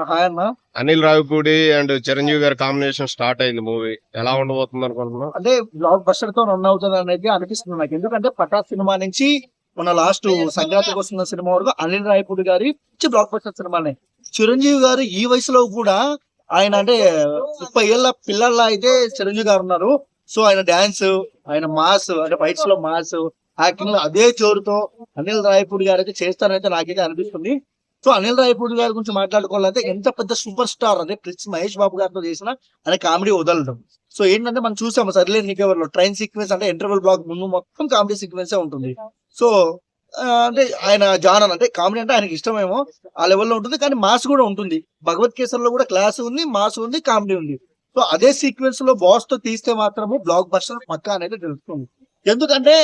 Hi అన్న. Anil Ravipudi and Chiranjeevi గారి combination start అయింది మూవీ. ఎలా ఉండబోతుంది అనుకుంటున్నాం? అంటే బ్లాక్ బస్టర్ తో రన్ అవుతుంది అనేది అనిపిస్తుంది నాకు. ఎందుకంటే పటాస్ సినిమా నుంచి మన లాస్ట్ సంక్రాంతికి వస్తున్న సినిమా వరకు అనిల్ రాయపూడి గారి మంచి బ్లాక్ బస్టర్ సినిమానే. చిరంజీవి గారు ఈ వయసులో కూడా ఆయన అంటే 30 ఏళ్ల పిల్లల్లా అయితే చిరంజీవి గారు ఉన్నారు. సో ఆయన డాన్స్, ఆయన మాస్ అంటే ఫైట్స్ లో మాస్, యాక్టింగ్ లో అదే జోరుతో అనిల్ రాయపూడి గారు అయితే చేస్తారైతే నాకైతే అనిపిస్తుంది. సో అనిల్ రాయపూడి గారి గురించి మాట్లాడుకోవాలంటే ఎంత పెద్ద సూపర్ స్టార్ అంటే ప్రిన్స్ మహేష్ బాబు గారితో చేసిన ఆయన కామెడీ వదలడం. సో ఏంటంటే మనం చూసాము సర్లేని నీకెవర్ లో ట్రైన్ సీక్వెన్స్ అంటే ఇంటర్వెల్ బ్లాక్ ముందు మొత్తం కామెడీ సీక్వెన్సే ఉంటుంది. సో అంటే ఆయన జానర్ అంటే కామెడీ అంటే ఆయనకి ఇష్టమేమో ఆ లెవెల్లో ఉంటుంది, కానీ మాస్ కూడా ఉంటుంది. భగవత్ కేసర్లో కూడా క్లాస్ ఉంది, మాస్ ఉంది, కామెడీ ఉంది. సో అదే సీక్వెన్స్ లో బాస్ తో తీస్తే మాత్రము బ్లాక్ బస్టర్ పక్కా అనేది తెలుస్తుంది. ఎందుకంటే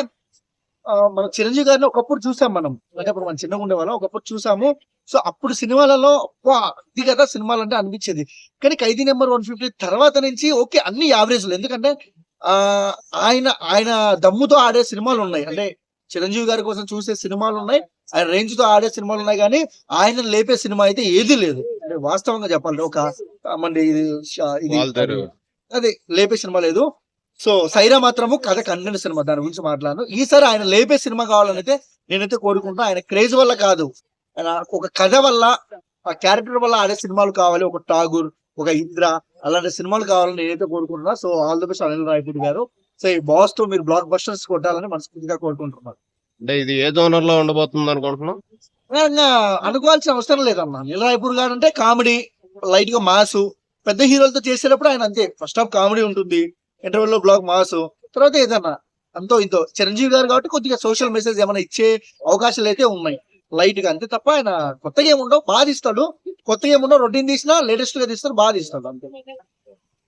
మన చిరంజీవి గారిని ఒకప్పుడు చూసాం మనం, అంటే అప్పుడు మనం చిన్నగా ఉండేవాళ్ళం, ఒకప్పుడు చూసాము. సో అప్పుడు సినిమాలలో ఇది కదా సినిమాలు అంటే అనిపించేది. కానీ ఖైదీ నెంబర్ 150 తర్వాత నుంచి ఓకే అన్ని యావరేజ్లు. ఎందుకంటే ఆ ఆయన ఆయన దమ్ముతో ఆడే సినిమాలు ఉన్నాయి, అంటే చిరంజీవి గారి కోసం చూసే సినిమాలు ఉన్నాయి, ఆయన రేంజ్ తో ఆడే సినిమాలు ఉన్నాయి, కానీ ఆయన లేపే సినిమా అయితే ఏది లేదు. అంటే వాస్తవంగా చెప్పాలి, ఒక మంది ఇది అదే లేపే సినిమా లేదు. సో సైరా మాత్రము కథ కంటెంట్ సినిమా, దాని గురించి మాట్లాడను. ఈసారి ఆయన లేపే సినిమా కావాలని అయితే నేనైతే కోరుకుంటా. ఆయన క్రేజ్ వల్ల కాదు, ఆయన ఒక కథ వల్ల, ఆ క్యారెక్టర్ వల్ల ఆడే సినిమాలు కావాలి. ఒక ఠాగూర్, ఒక ఇంద్ర అలాంటి సినిమాలు కావాలని నేనైతే కోరుకుంటున్నా. So all the best Anil Rayapudi గారు. సో ఈ బాస్ తో మీరు బ్లాక్ బస్టర్స్ కొట్టాలని మనస్ఫూర్తిగా కోరుకుంటున్నారు. అంటే ఇది ఏ జోనర్ లో ఉండబోతుంది అనుకుంటున్నాం? అనుకోవాల్సిన అవసరం లేదన్న. అనిల్ రాయపూడి గారు అంటే కామెడీ, లైట్ గా మాసు, పెద్ద హీరోలతో చేసేటప్పుడు ఆయన అంతే, ఫస్ట్ హాఫ్ కామెడీ ఉంటుంది, ఇంటర్వెల్ లో బ్లాక్ మాసు, తర్వాత ఏదన్నా అంతో ఇంతో. చిరంజీవి గారు కాబట్టి కొద్దిగా సోషల్ మెసేజ్ ఏమైనా ఇచ్చే అవకాశాలు అయితే ఉన్నాయి లైట్ గా, అంతే తప్ప ఆయన కొత్తగా ఏముండవు, బాగా తీస్తాడు. కొత్తగా ఏముండవు, రొటీన్ తీసినా లేటెస్ట్ గా తీస్తాడు, బాగా తీస్తాడు అంతే.